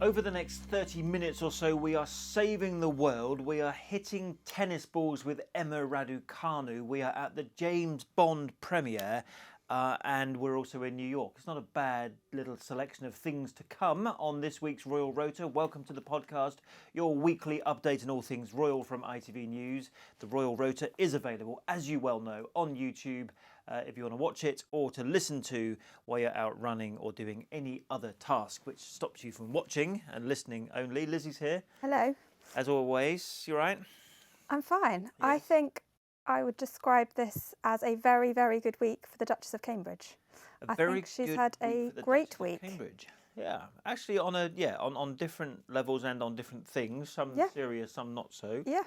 Over the next 30 minutes or so, we are saving the world. We are hitting tennis balls with Emma Raducanu. We are at the James Bond premiere, and we're also in New York. It's not a bad little selection of things to come on this week's Royal Rota. Welcome to the podcast, your weekly update on all things royal from ITV News. The Royal Rota is available, as you well know, on YouTube. If you want to watch it or to listen to while you're out running or doing any other task which stops you from watching and listening only. Lizzie's here. Hello. As always, you right? I'm fine. Yes. I think I would describe this as a very, very good week for the Duchess of Cambridge. I think she's had a great week. Cambridge. Yeah, actually on different levels and on different things. Some serious, some not so. Yeah,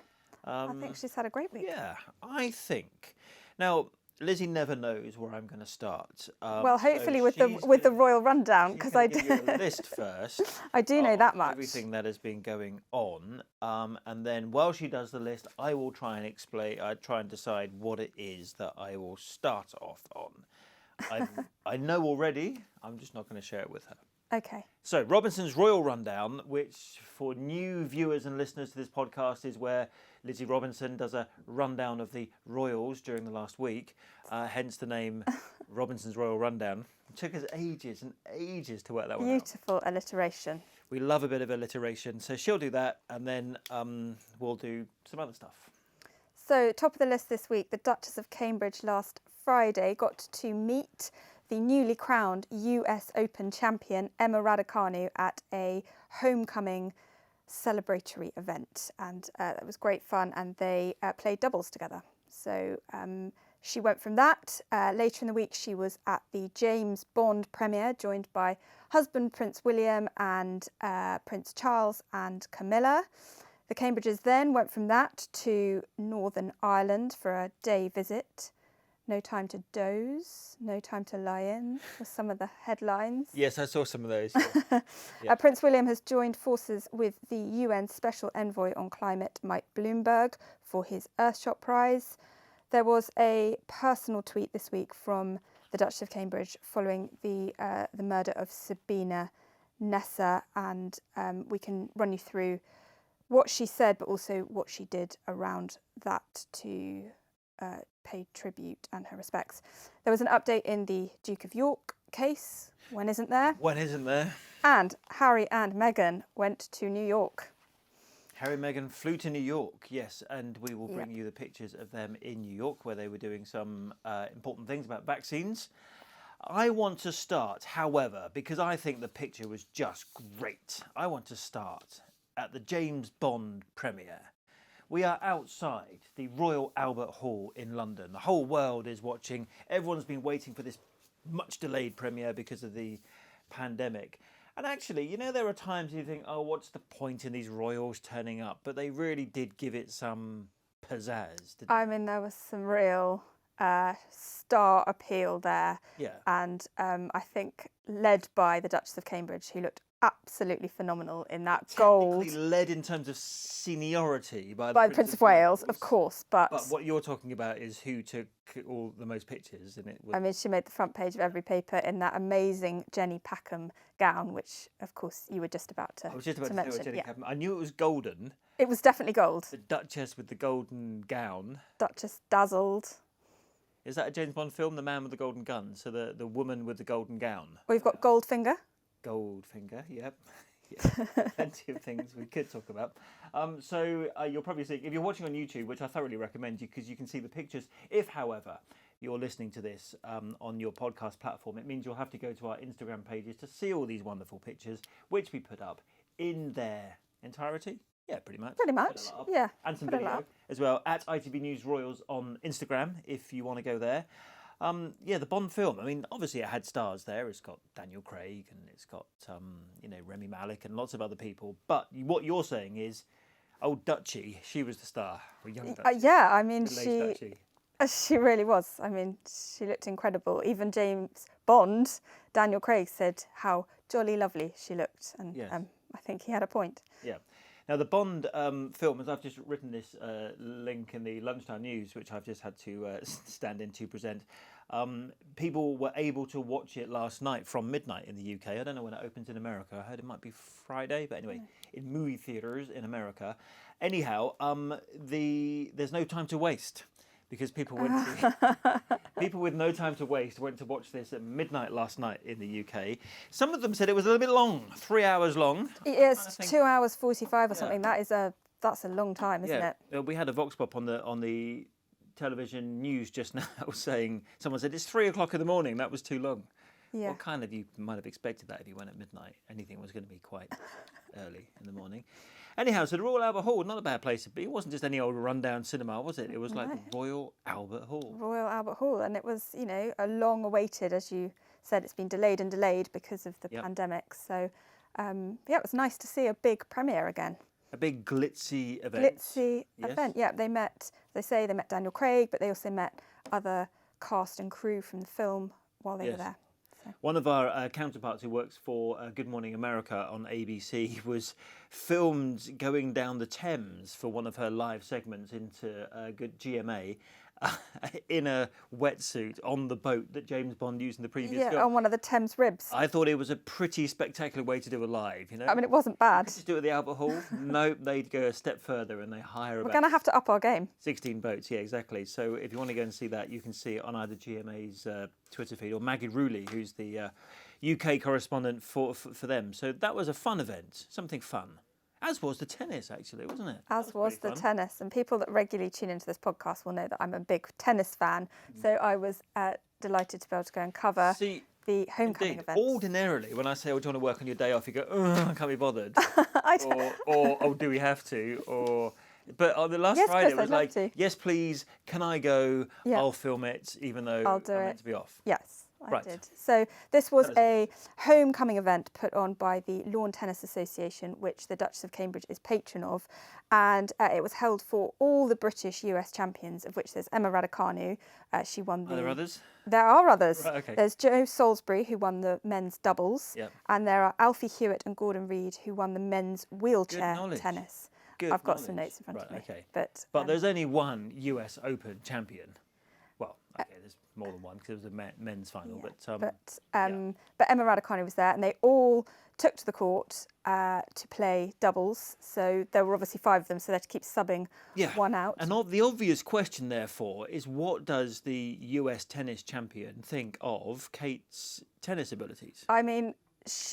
I think she's had a great week. Yeah, I think. Now, Lizzie never knows where I'm going to start. Well, hopefully with the royal rundown, because I do give you a list first. I do know that much. Everything that has been going on, and then while she does the list, I will try and explain. I try and decide what it is that I will start off on. I know already. I'm just not going to share it with her. Okay. So, Robinson's Royal Rundown, which for new viewers and listeners to this podcast is where Lizzie Robinson does a rundown of the royals during the last week, hence the name Robinson's Royal Rundown. It took us ages and ages to work that one out. Beautiful alliteration. We love a bit of alliteration, so she'll do that, and then we'll do some other stuff. So, top of the list this week, the Duchess of Cambridge last Friday got to meet the newly crowned US Open champion Emma Raducanu at a homecoming celebratory event, and it was great fun, and they played doubles together. So she went from that. Later in the week she was at the James Bond premiere, joined by husband Prince William and Prince Charles and Camilla. The Cambridges then went from that to Northern Ireland for a day visit. No time to doze, no time to lie in, were some of the headlines. Yes, I saw some of those. Yeah. Prince William has joined forces with the UN Special Envoy on Climate, Mike Bloomberg, for his Earthshot Prize. There was a personal tweet this week from the Duchess of Cambridge following the murder of Sabina Nessa, and we can run you through what she said, but also what she did around that to pay tribute and her respects. There was an update in the Duke of York case. When isn't there? When isn't there? And Harry and Meghan went to New York. Harry and Meghan flew to New York, yes, and we will bring you the pictures of them in New York where they were doing some important things about vaccines. I want to start, however, because I think the picture was just great. I want to start at the James Bond premiere. We are outside the Royal Albert Hall in London. The whole world is watching. Everyone's been waiting for this much delayed premiere because of the pandemic. And actually, you know, there are times you think, oh, what's the point in these royals turning up? But they really did give it some pizzazz, didn't they? I mean, there was some real star appeal there. Yeah. And I think led by the Duchess of Cambridge, who looked absolutely phenomenal in that gold. Technically led in terms of seniority by the Prince of Wales, of course. But what you're talking about is who took all the most pictures, and it was... I mean, she made the front page of every paper in that amazing Jenny Packham gown, which, of course, you were just about to I was just about to mention. Say what Jenny Packham. I knew it was golden. It was definitely gold. The Duchess with the golden gown. Duchess dazzled. Is that a James Bond film, The Man with the Golden Gun? So the woman with the golden gown. We've got Goldfinger. Goldfinger, yep. Plenty of things we could talk about. So you'll probably see, if you're watching on YouTube, which I thoroughly recommend you because you can see the pictures. If, however, you're listening to this on your podcast platform, it means you'll have to go to our Instagram pages to see all these wonderful pictures, which we put up in their entirety. Yeah, pretty much. Pretty much, yeah. And some video as well at ITV News Royals on Instagram if you want to go there. The Bond film. I mean, obviously it had stars there. It's got Daniel Craig and it's got, Remy Malek and lots of other people. But what you're saying is, old Dutchie, she was the star. Or young Dutchie. Yeah, I mean, she really was. I mean, she looked incredible. Even James Bond, Daniel Craig, said how jolly lovely she looked. And I think he had a point. Yeah. Now, the Bond film, as I've just written this link in the Lunchtime News, which I've just had to stand in to present, people were able to watch it last night from midnight in the UK. I don't know when it opens in America. I heard it might be Friday, but anyway, in movie theatres in America. Anyhow, there's no time to waste. Because people people with no time to waste went to watch this at midnight last night in the UK. Some of them said it was a little bit long, 3 hours long. It's 2 hours 45 or something. That's a long time, isn't it? We had a vox pop on the television news just now saying, someone said it's 3 o'clock in the morning. That was too long. Yeah. Well, kind of, you might have expected that if you went at midnight. Anything was going to be quite early in the morning. Anyhow, so the Royal Albert Hall, not a bad place to be. It wasn't just any old rundown cinema, was it? It was like the Royal Albert Hall. Royal Albert Hall, and it was, a long awaited, as you said, it's been delayed and delayed because of the pandemic. So, it was nice to see a big premiere again. A big glitzy event. Yeah, they met Daniel Craig, but they also met other cast and crew from the film while they were there. One of our counterparts who works for Good Morning America on ABC was filmed going down the Thames for one of her live segments into good GMA in a wetsuit on the boat that James Bond used in the previous film. Yeah, on one of the Thames ribs. I thought it was a pretty spectacular way to do a live, I mean, it wasn't bad. Just do it at the Albert Hall. No, they'd go a step further and they hire We're going to have to up our game. 16 boats, yeah, exactly. So if you want to go and see that, you can see it on either GMA's Twitter feed or Maggie Rooley, who's the UK correspondent for them. So that was a fun event, something fun. As was the tennis, actually, wasn't it? As was the tennis. And people that regularly tune into this podcast will know that I'm a big tennis fan. So I was delighted to be able to go and cover the homecoming event. Ordinarily, when I say, oh, do you want to work on your day off, you go, I can't be bothered. or oh, do we have to? But on the last Friday, it was like, yes, please, can I go? Yeah. I'll film it, even though I'm meant to be off. Yes. I did. So this was a homecoming event put on by the Lawn Tennis Association, which the Duchess of Cambridge is patron of, and it was held for all the British US champions, of which there's Emma Raducanu. She won the... Are there others? There are others. Right, okay. There's Joe Salisbury, who won the men's doubles, and there are Alfie Hewitt and Gordon Reid, who won the men's wheelchair tennis. I've got some notes in front of me. Okay. But there's only one US Open champion. Well, okay, there's more than one because it was a men's final. Yeah, but Emma Raducanu was there, and they all took to the court to play doubles. So there were obviously 5 of them, so they had to keep subbing one out. And the obvious question, therefore, is what does the US tennis champion think of Kate's tennis abilities? I mean,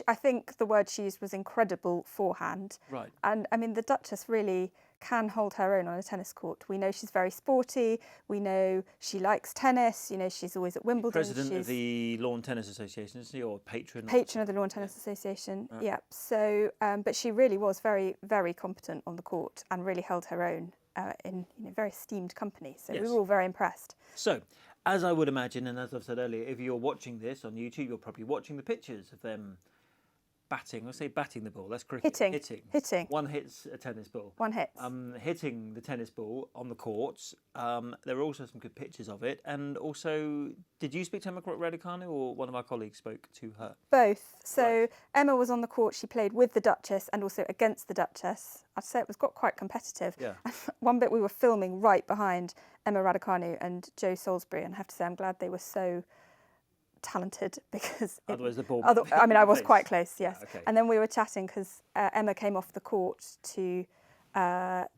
I think the word she used was incredible forehand. Right. And I mean, the Duchess really can hold her own on a tennis court. We know she's very sporty. We know she likes tennis. She's always at Wimbledon. President of the Lawn Tennis Association, isn't she, or patron? Patron of the Lawn Tennis Association. Yeah. So, but she really was very, very competent on the court and really held her own in very esteemed company. So we were all very impressed. So, as I would imagine, and as I've said earlier, if you're watching this on YouTube, you're probably watching the pictures of them batting. Let's say batting the ball. That's cricket. Hitting. One hits a tennis ball. One hits. Hitting the tennis ball on the courts. There were also some good pictures of it. And also, did you speak to Emma Raducanu, or one of our colleagues spoke to her? Both. So Emma was on the court. She played with the Duchess and also against the Duchess. I'd say it got quite competitive. Yeah. One bit we were filming right behind Emma Raducanu and Joe Salisbury, and I have to say I'm glad they were so talented because otherwise the ball. I was quite close, yes. Yeah, okay. And then we were chatting because Emma came off the court to. There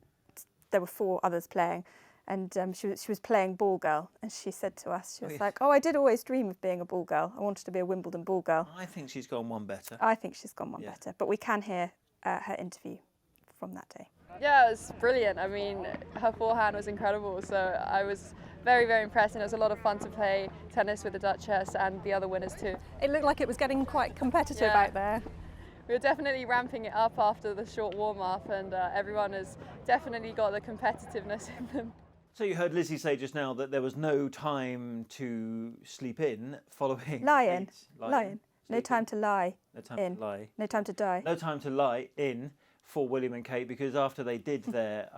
were 4 others playing, and she was playing ball girl, and she said to us, she was like, "Oh, I did always dream of being a ball girl. I wanted to be a Wimbledon ball girl." I think she's gone one better. I think she's gone one better, but we can hear her interview from that day. Yeah, it was brilliant. I mean, her forehand was incredible, so I was very, very impressed, and it was a lot of fun to play tennis with the Duchess and the other winners too. It looked like it was getting quite competitive out there. We were definitely ramping it up after the short warm-up, and everyone has definitely got the competitiveness in them. So you heard Lizzie say just now that there was no time to sleep in following... Lie in. No time to lie No time in. to lie. No time to die. No time to lie in for William and Kate, because after they did their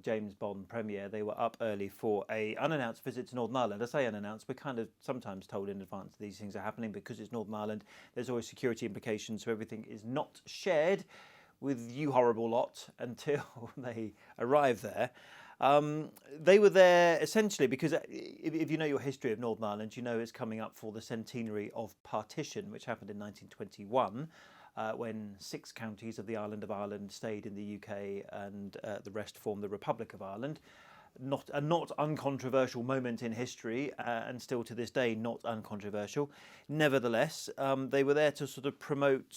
James Bond premiere, they were up early for a unannounced visit to Northern Ireland. I say unannounced, we're kind of sometimes told in advance that these things are happening because it's Northern Ireland. There's always security implications, so everything is not shared with you horrible lot until they arrive there. They were there essentially because if you know your history of Northern Ireland, you know it's coming up for the centenary of partition, which happened in 1921, when 6 counties of the island of Ireland stayed in the UK and the rest formed the Republic of Ireland. Not uncontroversial moment in history, and still to this day not uncontroversial. Nevertheless, they were there to sort of promote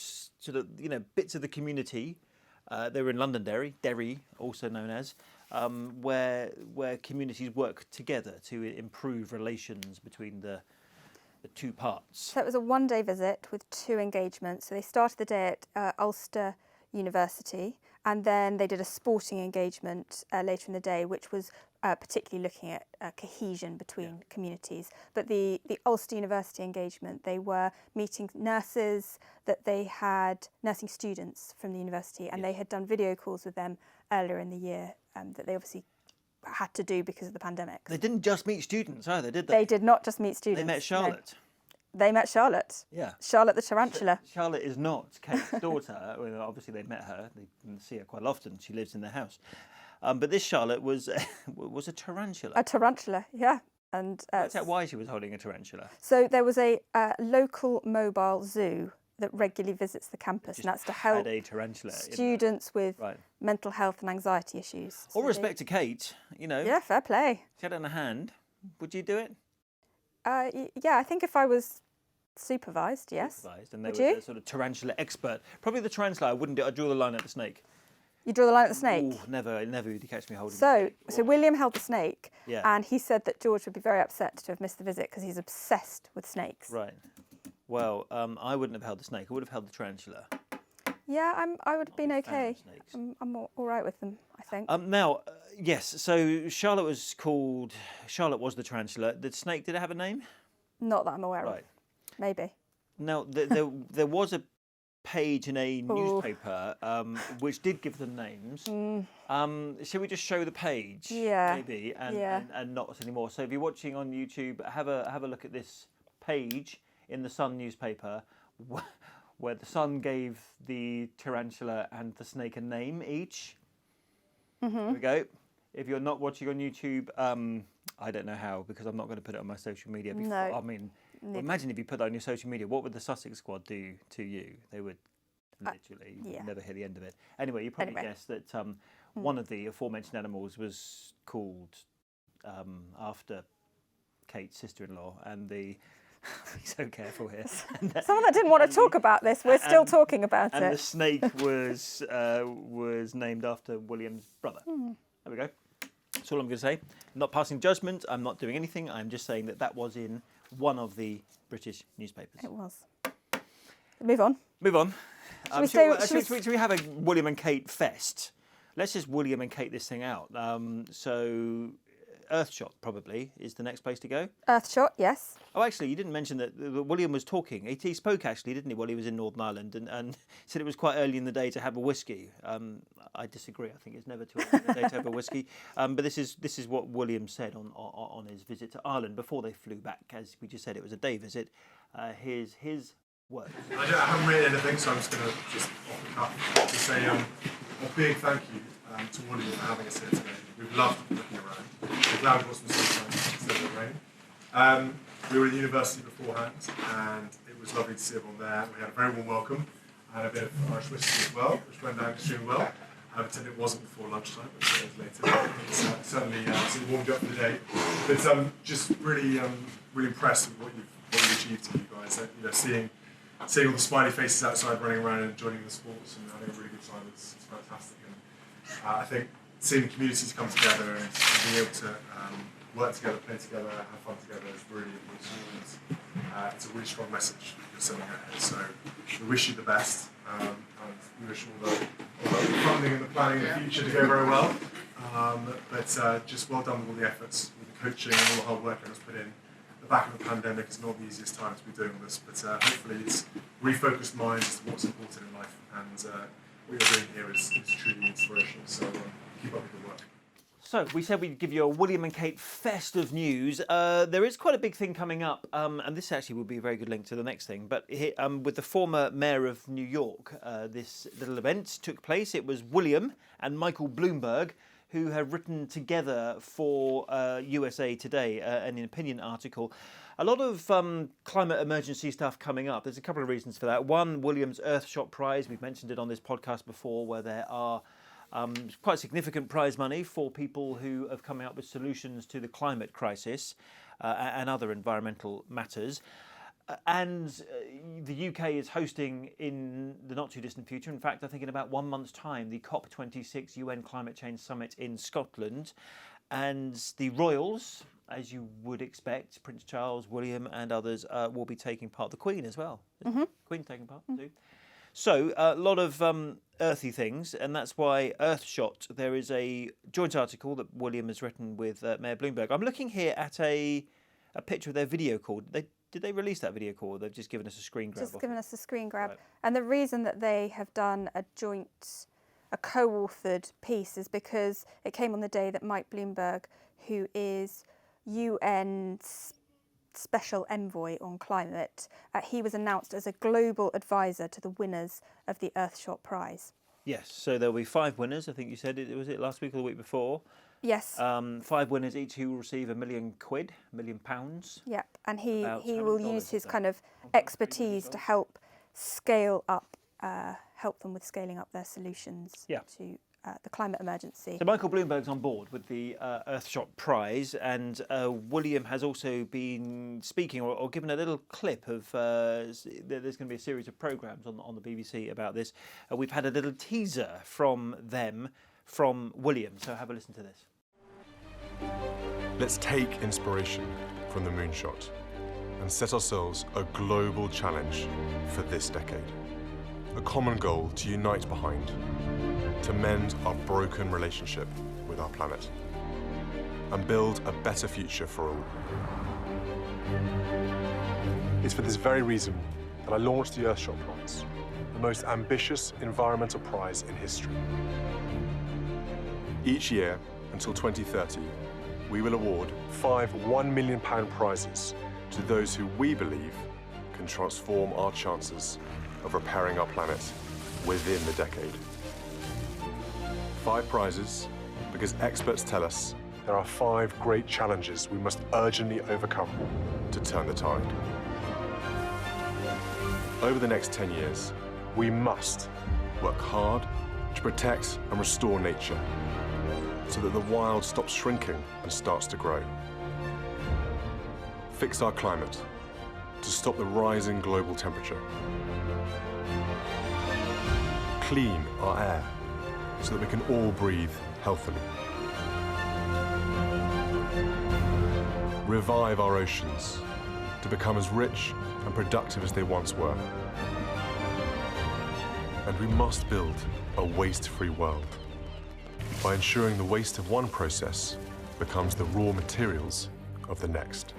bits of the community. They were in Londonderry, Derry, also known as, where communities work together to improve relations between the two parts. So it was a one-day visit with 2 engagements. So they started the day at Ulster University, and then they did a sporting engagement later in the day, which was particularly looking at cohesion between communities. But the Ulster University engagement, they were meeting nurses that they had, nursing students from the university, and they had done video calls with them earlier in the year that they obviously had to do because of the pandemic. They didn't just meet students either, did they? They did not just meet students. They met Charlotte. No. They met Charlotte. Yeah. Charlotte the tarantula. Charlotte is not Kate's daughter. Well, obviously, they met her. They can see her quite often. She lives in their house. But this Charlotte was a tarantula. A tarantula, yeah. And Worked out why she was holding a tarantula. so there was a local mobile zoo that regularly visits the campus, and that's to help Had a tarantula students with Right. mental health and anxiety issues. All respect to Kate, Yeah, fair play. she had it in her hand. Would you do it? Yeah, I think if I was supervised, yes. Supervised, and they Would were you? a sort of tarantula expert. Probably the tarantula I wouldn't do. I'd draw the line at the snake. You draw the line at the snake. Ooh, never would you catch me holding So the snake. William held the snake, Yeah. and he said that George would be very upset to have missed the visit because he's obsessed with snakes. Right. Well, I wouldn't have held the snake. I would have held the tarantula. Yeah, I would have been Not a fan okay. of snakes. I'm all right with them, I think. Now, yes. So Charlotte was the tarantula. The snake, did it have a name? Not that I'm aware Right. of. Maybe. Now, there was a page in a newspaper which did give them names. Shall we just show the page? Yeah. Maybe, Yeah. and not us anymore. So if you're watching on YouTube, have a look at this page in the Sun newspaper where the Sun gave the tarantula and the snake a name each. There we go. If you're not watching on YouTube, I don't know how, because I'm not going to put it on my social media. No. I mean, imagine if you put that on your social media, what would the Sussex squad do to you? They would literally never hear the end of it. Anyway, you probably guessed that one of the aforementioned animals was called after Kate's sister-in-law, and the be so careful here. Someone that didn't want to talk about this, we're still talking about and it. the snake was named after William's brother. There we go. That's all I'm going to say. I'm not passing judgment. I'm not doing anything. I'm just saying that was in one of the British newspapers. It was. Move on. Move on. Should we have a William and Kate fest? Let's just William and Kate this thing out. So Earthshot probably is the next place to go. Earthshot, yes. Oh, actually, you didn't mention that William was talking. He spoke, actually, didn't he, while he was in Northern Ireland, and said it was quite early in the day to have a whiskey. I disagree. I think it's never too early in the day to have a whiskey. But this is what William said on his visit to Ireland before they flew back. As we just said, it was a day visit. Here's his words. I haven't written anything, so I'm just going to off the cuff to say a big thank you to all of you for having us here today. We've loved looking around. We're glad we got some sunshine instead of the rain. We were at the university beforehand, and it was lovely to see everyone there. We had a very warm welcome and a bit of Irish whiskey as well, which went down extremely well. I pretend it wasn't before lunchtime, but it was later. It's certainly warmed you up for the day. But just really impressed with what you've achieved here, you guys. Seeing all the smiley faces outside running around and enjoying the sports and having a really good time is fantastic. And I think seeing the communities come together and being able to work together, play together, have fun together is really important. It's a really strong message you're sending out here. So we wish you the best, and we wish all the funding and the planning in the future to go very well. But just well done with all the efforts, with the coaching and all the hard work everyone's put in. The back of the pandemic is not the easiest time to be doing all this, but hopefully it's refocused minds as to what's important in life, and what you're doing here is truly inspirational. So keep up with the work. So we said we'd give you a William and Kate festive news. There is quite a big thing coming up, and this actually would be a very good link to the next thing. But here, with the former mayor of New York, this little event took place. It was William and Michael Bloomberg who have written together for USA Today an opinion article. A lot of climate emergency stuff coming up. There's a couple of reasons for that. One, William's Earthshot Prize. We've mentioned it on this podcast before, where there are quite significant prize money for people who have come up with solutions to the climate crisis and other environmental matters. And the UK is hosting in the not too distant future, in fact, I think in about 1 month's time, the COP26 UN Climate Change Summit in Scotland. And the royals, as you would expect, Prince Charles, William and others will be taking part. The Queen as well. Mm-hmm. Queen's taking part too. So a lot of earthy things, and that's why Earthshot, there is a joint article that William has written with Mayor Bloomberg. I'm looking here at a picture of their video call. Did they release that video call? They've just given us a screen grab. Just given us a screen grab. Right. And the reason that they have done a co-authored piece is because it came on the day that Mike Bloomberg, who is UN's Special Envoy on Climate, he was announced as a global advisor to the winners of the Earthshot Prize. Yes, so there'll be 5 winners. I think you said it was last week or the week before. Yes. 5 winners each who will receive £1 million, £1 million. Yep, and he will use his $100, kind of expertise to help scale up, help them with scaling up their solutions to the climate emergency. So Michael Bloomberg's on board with the Earthshot Prize, and William has also been speaking or given a little clip of. There's going to be a series of programmes on the BBC about this. We've had a little teaser from them, from William. So have a listen to this. Let's take inspiration from the moonshot and set ourselves a global challenge for this decade. A common goal to unite behind, to mend our broken relationship with our planet and build a better future for all. It's for this very reason that I launched the Earthshot Prize, the most ambitious environmental prize in history. Each year, until 2030, we will award 5 £1 million prizes to those who we believe can transform our chances of repairing our planet within the decade. 5 prizes because experts tell us there are 5 great challenges we must urgently overcome to turn the tide. Over the next 10 years, we must work hard to protect and restore nature so that the wild stops shrinking and starts to grow. Fix our climate to stop the rising global temperature. Clean our air so that we can all breathe healthily. Revive our oceans to become as rich and productive as they once were. And we must build a waste-free world by ensuring the waste of one process becomes the raw materials of the next.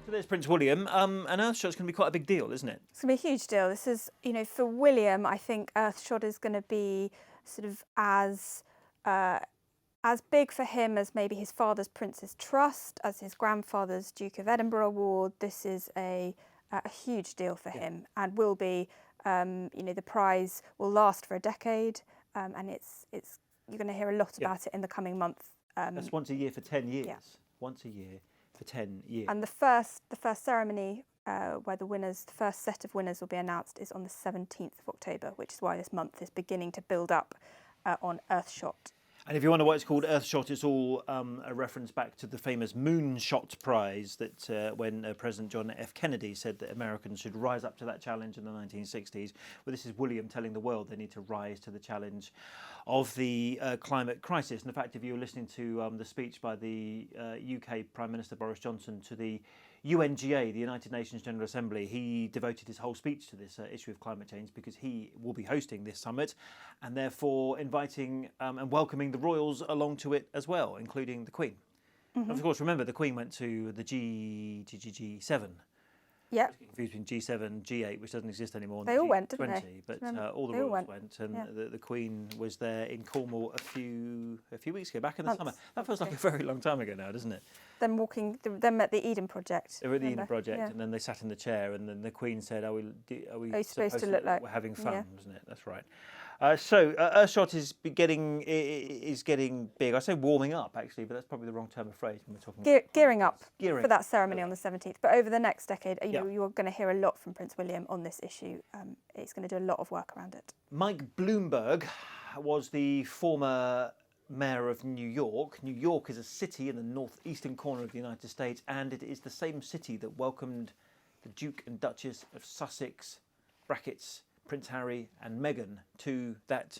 So there's Prince William, and Earthshot's going to be quite a big deal, isn't it? It's going to be a huge deal. This is, for William, I think Earthshot is going to be sort of as big for him as maybe his father's Prince's Trust, as his grandfather's Duke of Edinburgh Award. This is a huge deal for him, and will be, the prize will last for a decade. And it's you're going to hear a lot about it in the coming month. That's once a year for 10 years. Yeah. Once a year for 10 years. And the first ceremony where the first set of winners will be announced is on the 17th of October, which is why this month is beginning to build up on Earthshot. And if you wonder why it's called Earthshot, it's all a reference back to the famous Moonshot Prize that when President John F. Kennedy said that Americans should rise up to that challenge in the 1960s. Well, this is William telling the world they need to rise to the challenge of the climate crisis. And in fact, if you were listening to the speech by the UK Prime Minister Boris Johnson to the UNGA, the United Nations General Assembly, he devoted his whole speech to this issue of climate change because he will be hosting this summit and therefore inviting and welcoming the royals along to it as well, including the Queen. Mm-hmm. Of course, remember, the Queen went to the G7 Yeah. Confused between G7, G8, which doesn't exist anymore. And They all went, didn't G20, they? but Remember? all the They all royals went, and yeah. the Queen was there in Cornwall a few weeks ago, back in the Months. summer. That feels like a very long time ago now, doesn't it? Them at the Eden Project. They were at the Eden remember? Project, Yeah. and then they sat in the chair, and then the Queen said, "Are we supposed to look like we're having fun?" yeah. Wasn't it? That's right. So Earthshot is getting big. I say warming up actually, but that's probably the wrong term of phrase when we're talking. Gearing up Gearing for that ceremony on the 17th. But over the next decade, Yeah. you're going to hear a lot from Prince William on this issue. He's going to do a lot of work around it. Mike Bloomberg was the former mayor of New York. New York is a city in the northeastern corner of the United States, and it is the same city that welcomed the Duke and Duchess of Sussex (brackets Prince Harry and Meghan) to that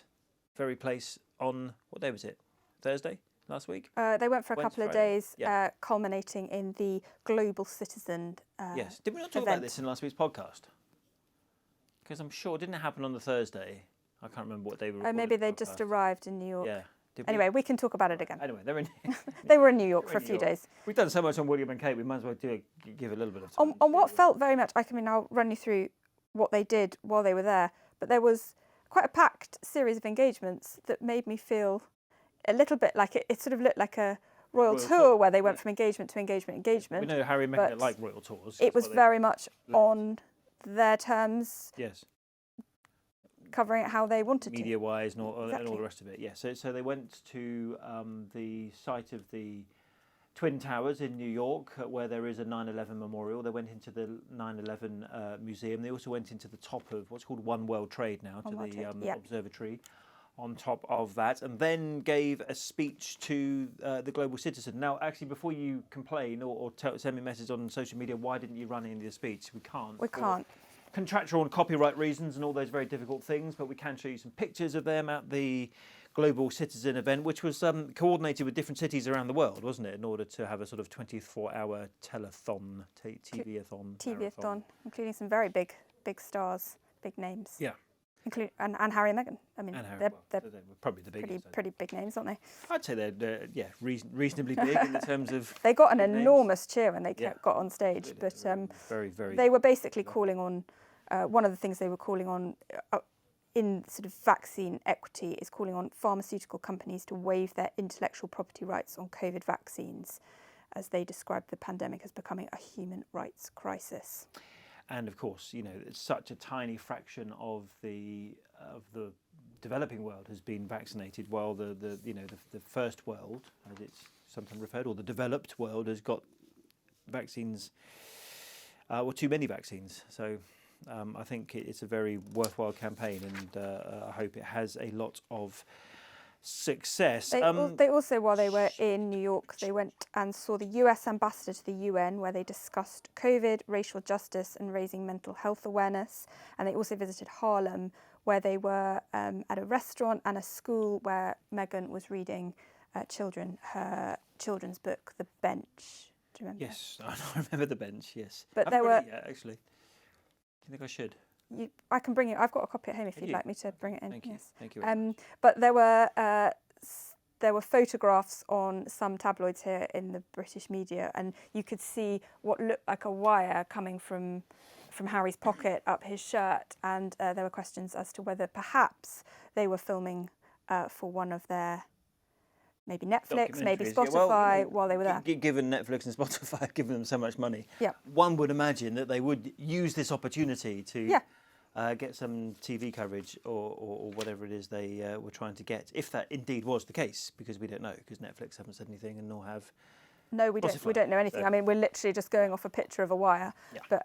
very place on, what day was it? Thursday last week? They went for a couple of Friday. days, Yeah. culminating in the Global Citizen Yes. Did we not talk event. about this in last week's podcast? Because I'm sure, didn't it happen on the Thursday? I can't remember what day we recorded Maybe the they just podcast. arrived in New York. Yeah. Did Anyway, we can talk about it again. Anyway, they're in. They were in New York They're for a in few New York. days. We've done so much on William and Kate. We might as well give a little bit of time. On what felt very much, I'll run you through what they did while they were there, but there was quite a packed series of engagements that made me feel a little bit like it sort of looked like a royal tour where they went from engagement to engagement, We know Harry and Meghan but don't like royal tours. It was very much on their terms, Yes, covering it how they wanted to. media-wise and all Exactly. the rest of it. Yeah, so they went to the site of the Twin Towers in New York, where there is a 9/11 memorial. They went into the 9/11 museum. They also went into the top of what's called One World Trade now, to World the Trade, yeah. observatory on top of that, and then gave a speech to the global citizen. Now, actually, before you complain or send me a message on social media, why didn't you run any of the speech? We can't. We for can't. Contractual and copyright reasons and all those very difficult things, but we can show you some pictures of them at the Global Citizen event, which was coordinated with different cities around the world, wasn't it, in order to have a sort of 24-hour telethon, TV-a-thon. TV-a-thon, including some very big stars, big names. Yeah. And Harry and Meghan. I mean, And Harry, they're they were probably the biggest. pretty big names, aren't they? I'd say they're reasonably big in the terms of. They got an big names. enormous cheer when they Yeah. got on stage, but very, very. they were basically calling on, one of the things they were calling on in sort of vaccine equity is calling on pharmaceutical companies to waive their intellectual property rights on COVID vaccines, as they described the pandemic as becoming a human rights crisis. And of course, it's such a tiny fraction of the developing world has been vaccinated, while the first world, as it's sometimes referred, or the developed world, has got vaccines, or too many vaccines. So I think it's a very worthwhile campaign, and I hope it has a lot of success. They also, while they were in New York, they went and saw the US ambassador to the UN, where they discussed COVID, racial justice and raising mental health awareness. And they also visited Harlem, where they were at a restaurant and a school where Meghan was reading her children's book, The Bench. Do you remember? Yes, I remember The Bench, yes. But I've there got were... it yet, actually. Do you think I should? I can bring it. I've got a copy at home if you'd you? like me to bring it in. Thank you. Yes. Thank you very much. But there were photographs on some tabloids here in the British media, and you could see what looked like a wire coming from Harry's pocket up his shirt, and there were questions as to whether perhaps they were filming for one of their maybe Netflix, maybe Documentaries. Spotify Yeah, well, while they were there. Given Netflix and Spotify have given them so much money, Yeah. one would imagine that they would use this opportunity to Yeah. get some TV coverage or whatever it is they were trying to get, if that indeed was the case, because we don't know, because Netflix haven't said anything and nor have. No, we don't. We Spotify, don't know anything. so- I mean, we're literally just going off a picture of a wire. Yeah. But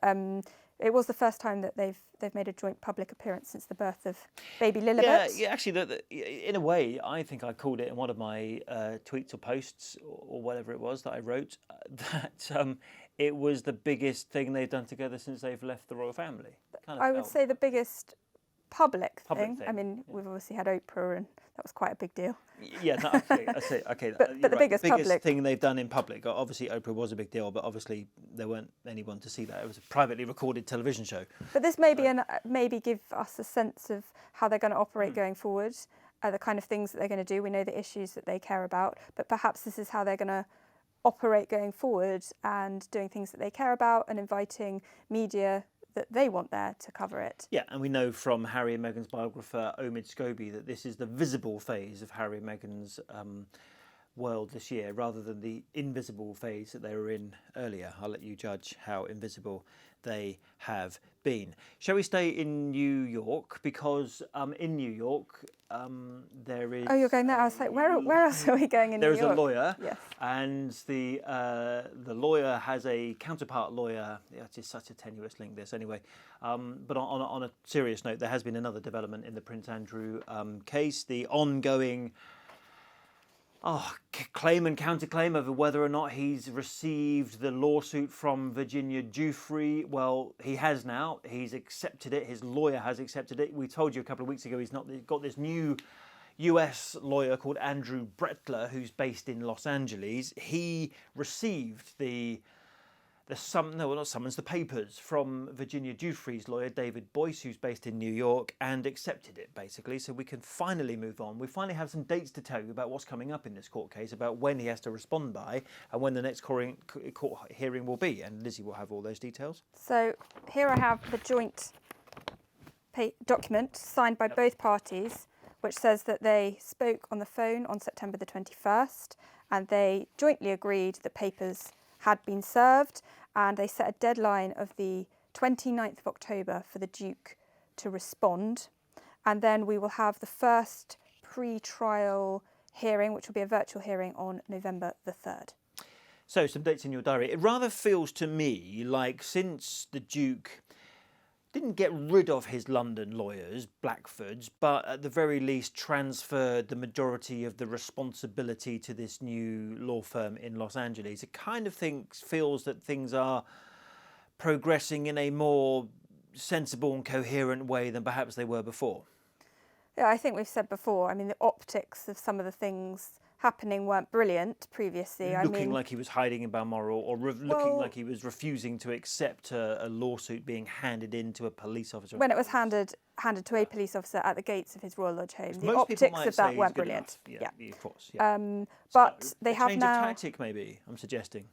it was the first time that they've made a joint public appearance since the birth of baby Lilibet. Yeah, actually, in a way, I think I called it in one of my tweets or posts or whatever it was that I wrote, that it was the biggest thing they've done together since they've left the royal family. I would say the biggest public Public thing. I thing, mean, we've obviously had Oprah, and that was quite a big deal. Yeah, no, I say, okay. But you're the right. biggest the biggest public- thing they've done in public. Obviously, Oprah was a big deal, but obviously there weren't anyone to see that. It was a privately recorded television show. But this may be maybe give us a sense of how they're going to operate going forward, the kind of things that they're going to do. We know the issues that they care about, but perhaps this is how they're going to operate going forward and doing things that they care about and inviting media that they want there to cover it. Yeah, and we know from Harry and Meghan's biographer Omid Scobie that this is the visible phase of Harry and Meghan's world this year, rather than the invisible phase that they were in earlier. I'll let you judge how invisible they have been. Shall we stay in New York? Because in New York there is... Oh, you're going there? I was like, where else are we going in New York? There is a lawyer, yes. And the lawyer has a counterpart lawyer. Yeah, it's just such a tenuous link, this, anyway. But on a serious note, there has been another development in the Prince Andrew case. The ongoing claim and counterclaim over whether or not he's received the lawsuit from Virginia Giuffre. Well, he has now. He's accepted it. His lawyer has accepted it. We told you a couple of weeks ago he's got this new US lawyer called Andrew Brettler, who's based in Los Angeles. He received the papers from Virginia Giuffre's lawyer, David Boyce, who's based in New York, and accepted it, basically, so we can finally move on. We finally have some dates to tell you about what's coming up in this court case, about when he has to respond by, and when the next court hearing will be, and Lizzie will have all those details. So here I have the joint document signed by both parties, which says that they spoke on the phone on September the 21st, and they jointly agreed that papers had been served, and they set a deadline of the 29th of October for the Duke to respond. And then we will have the first pre-trial hearing, which will be a virtual hearing on November the 3rd. So, some dates in your diary. It rather feels to me like since the Duke didn't get rid of his London lawyers, Blackford's, but at the very least transferred the majority of the responsibility to this new law firm in Los Angeles. It kind of feels that things are progressing in a more sensible and coherent way than perhaps they were before. Yeah, I think we've said before, I mean, the optics of some of the things happening weren't brilliant previously. Looking like he was hiding in Balmoral, or looking like he was refusing to accept a lawsuit being handed in to a police officer. When it was handed to a police officer at the gates of his Royal Lodge home, the optics of that weren't brilliant. Yeah, of course. Yeah. But so, they have change now of tactic, maybe. I'm suggesting,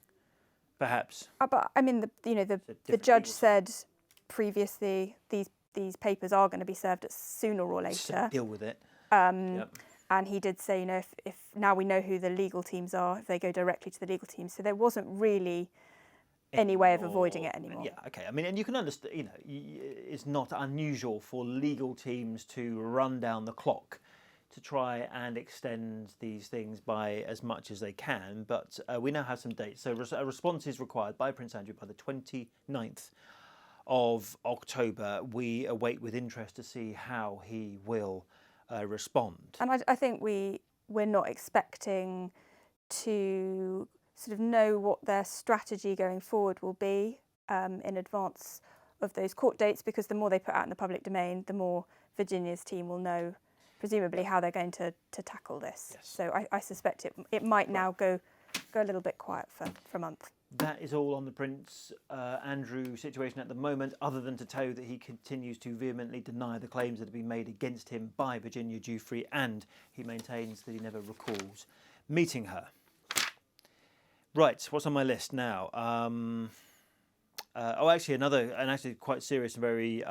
perhaps. But I mean, the judge said previously these papers are going to be served sooner or later. So deal with it. And he did say, if now we know who the legal teams are, if they go directly to the legal teams. So there wasn't really any way of avoiding it anymore. Yeah, okay. I mean, and you can understand, it's not unusual for legal teams to run down the clock to try and extend these things by as much as they can. But we now have some dates. So a response is required by Prince Andrew by the 29th of October. We await with interest to see how he will respond. And I think we're not expecting to sort of know what their strategy going forward will be in advance of those court dates, because the more they put out in the public domain, the more Virginia's team will know, presumably, how they're going to tackle this. Yes. So I suspect it might now go a little bit quiet for a month. That is all on the Prince Andrew situation at the moment, other than to tell you that he continues to vehemently deny the claims that have been made against him by Virginia Giuffre, and he maintains that he never recalls meeting her. Right, what's on my list now? Actually, another quite serious and very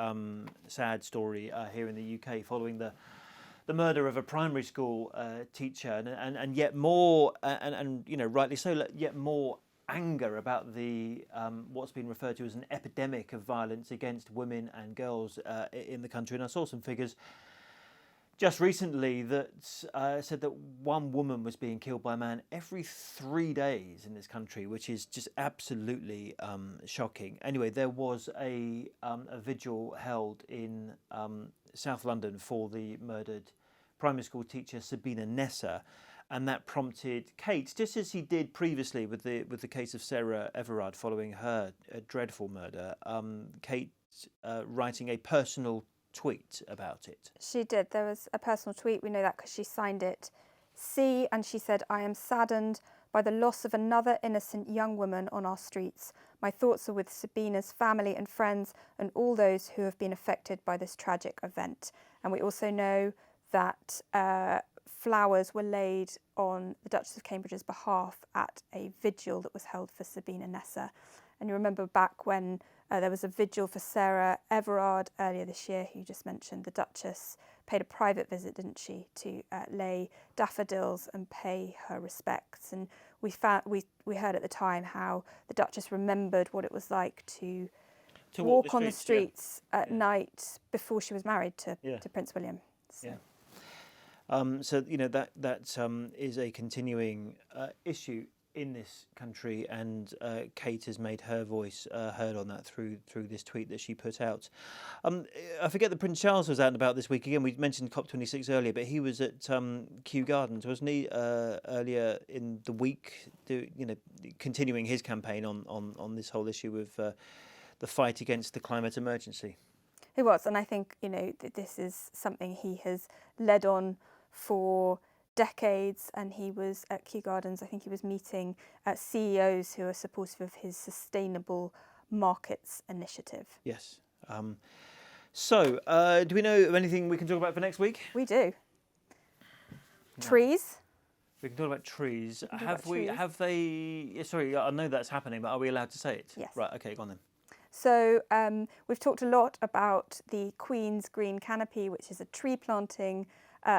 sad story here in the UK following the murder of a primary school teacher, and yet more, and rightly so, yet more anger about the what's been referred to as an epidemic of violence against women and girls in the country. And I saw some figures just recently that said that one woman was being killed by a man every 3 days in this country, which is just absolutely shocking. Anyway, there was a vigil held in South London for the murdered primary school teacher Sabina Nessa. And that prompted Kate, just as he did previously with the case of Sarah Everard following her dreadful murder, Kate writing a personal tweet about it. She did. There was a personal tweet. We know that because she signed it C, and she said, "I am saddened by the loss of another innocent young woman on our streets. My thoughts are with Sabina's family and friends and all those who have been affected by this tragic event." And we also know that flowers were laid on the Duchess of Cambridge's behalf at a vigil that was held for Sabina Nessa. And you remember back when there was a vigil for Sarah Everard earlier this year, who you just mentioned, the Duchess paid a private visit, didn't she, to lay daffodils and pay her respects. And we heard at the time how the Duchess remembered what it was like to walk on the streets at night before she was married to Prince William. So. So you know that is a continuing issue in this country, and Kate has made her voice heard on that through this tweet that she put out. I forget that Prince Charles was out and about this week again. We mentioned COP26 earlier, but he was at Kew Gardens, wasn't he, earlier in the week? Continuing his campaign on this whole issue of the fight against the climate emergency. He was, and I think that this is something he has led on for decades, and he was at Kew Gardens. I think he was meeting CEOs who are supportive of his sustainable markets initiative. Yes. So, do we know of anything we can talk about for next week? We do. No. Trees. We can talk about trees. Have they? Sorry, I know that's happening, but are we allowed to say it? Yes. Right. Okay. Go on then. So we've talked a lot about the Queen's Green Canopy, which is a tree planting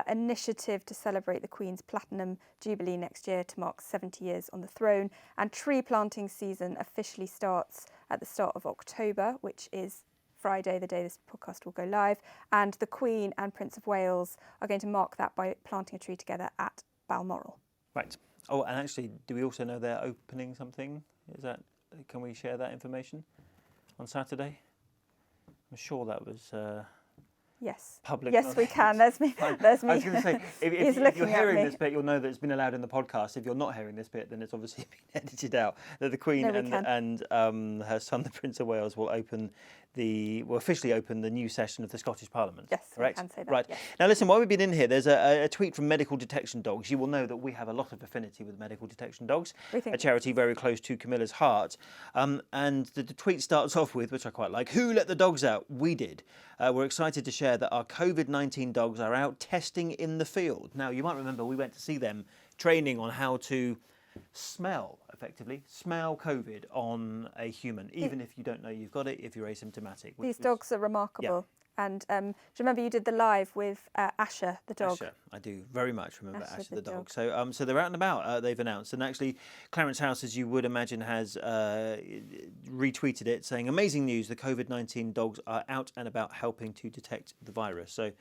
initiative to celebrate the Queen's Platinum Jubilee next year to mark 70 years on the throne. And tree planting season officially starts at the start of October, which is Friday, the day this podcast will go live. And the Queen and Prince of Wales are going to mark that by planting a tree together at Balmoral. Right. Oh, and actually, do we also know they're opening something? Can we share that information on Saturday? I'm sure that was... Yes. Public. Yes, we can. There's me. There's me. I was going to say, if you're hearing this bit, you'll know that it's been allowed in the podcast. If you're not hearing this bit, then it's obviously been edited out. That the Queen and her son, the Prince of Wales, will officially open the new session of the Scottish Parliament. Yes, correct? I can say that. Right. Yes. Now, listen. While we've been in here, there's a tweet from Medical Detection Dogs. You will know that we have a lot of affinity with Medical Detection Dogs, a charity very close to Camilla's heart. And the tweet starts off with, which I quite like: "Who let the dogs out? We did. We're excited to share that our COVID-19 dogs are out testing in the field." Now, you might remember we went to see them training on how to smell COVID on a human, even if you don't know you've got it, if you're asymptomatic. These dogs are remarkable. Yeah. And do you remember you did the live with Asher, the dog? Asher, I do very much remember Asher the dog. So they're out and about, they've announced. And actually, Clarence House, as you would imagine, has retweeted it, saying, "Amazing news, the COVID-19 dogs are out and about helping to detect the virus." So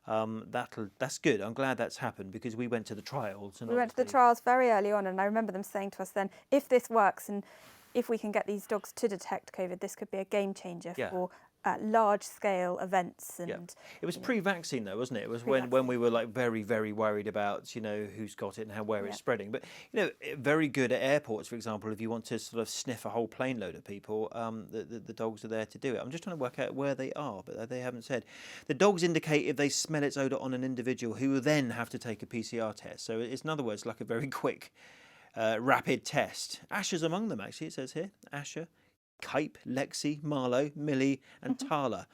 that's good. I'm glad that's happened, because we went to the trials. We went to the trials very early on, and I remember them saying to us then, if this works and if we can get these dogs to detect COVID, this could be a game changer for large-scale events. And it was pre-vaccine though, wasn't it? It was when we were like very, very worried about who's got it and where it's spreading. But very good at airports, for example, if you want to sort of sniff a whole plane load of people, the dogs are there to do it. I'm just trying to work out where they are, but they haven't said. The dogs indicate if they smell its odour on an individual, who will then have to take a PCR test. So it's, in other words, like a very quick, rapid test. Asher's among them, actually. It says here, Asher, Cape, Lexi, Marlowe, Millie and Tala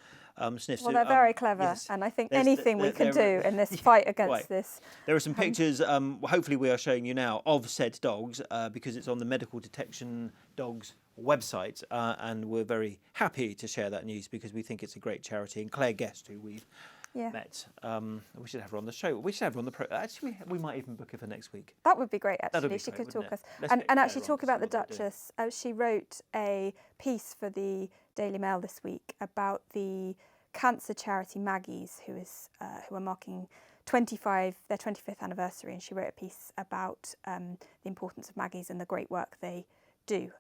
sniffs. Well, they're very clever, and I think anything we can do in this fight against this. There are some pictures, hopefully we are showing you now, of said dogs, because it's on the Medical Detection Dogs website, and we're very happy to share that news because we think it's a great charity. And Claire Guest, who we've met, we should have her on the show. We should have her on the Actually, we might even book her for next week. That would be great, actually. She could talk us. And actually talk about the Duchess. She wrote a piece for the Daily Mail this week about the cancer charity Maggie's, who are marking their 25th anniversary, and she wrote a piece about the importance of Maggie's and the great work they do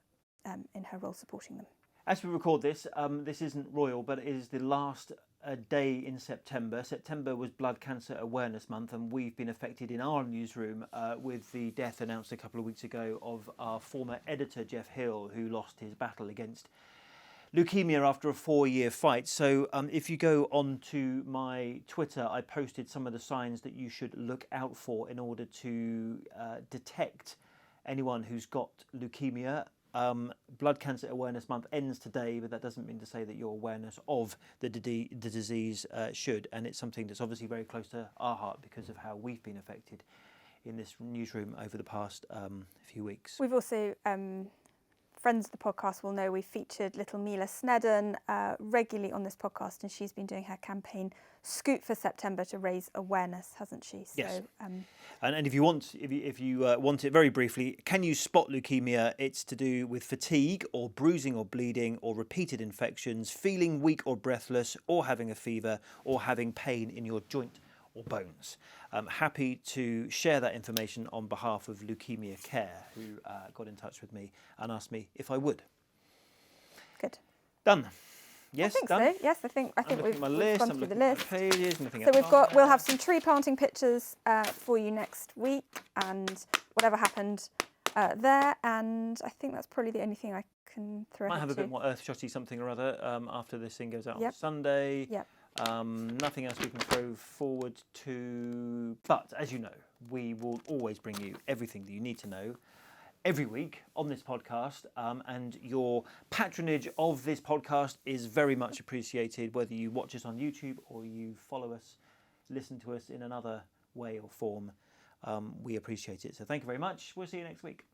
in her role supporting them. As we record this, this isn't royal, but it is the last day in September. September was Blood Cancer Awareness Month, and we've been affected in our newsroom with the death announced a couple of weeks ago of our former editor, Jeff Hill, who lost his battle against leukemia after a 4-year fight. So if you go onto my Twitter, I posted some of the signs that you should look out for in order to detect anyone who's got leukemia. Blood Cancer Awareness Month ends today, but that doesn't mean to say that your awareness of the disease should. And it's something that's obviously very close to our heart because of how we've been affected in this newsroom over the past few weeks. We've also, friends of the podcast will know, we've featured little Mila Snedden regularly on this podcast, and she's been doing her campaign Scoot for September to raise awareness, hasn't she? So, yes. And if you want it very briefly, can you spot leukemia? It's to do with fatigue or bruising or bleeding or repeated infections, feeling weak or breathless, or having a fever, or having pain in your joint or bones. I'm happy to share that information on behalf of Leukemia Care, who got in touch with me and asked me if I would. Good. Done. Yes, I think done. so. Yes, I think we've gone through the list. Pages, So we'll have some tree planting pictures for you next week, and whatever happened there. And I think that's probably the only thing I can throw. Might have a bit more Earthshotty something or other after this thing goes out Yep. on Sunday. Yep. Nothing else we can throw forward to. But as you know, we will always bring you everything that you need to know every week on this podcast, and your patronage of this podcast is very much appreciated, whether you watch us on YouTube or you follow us, listen to us in another way or form. We appreciate it. So thank you very much. We'll see you next week.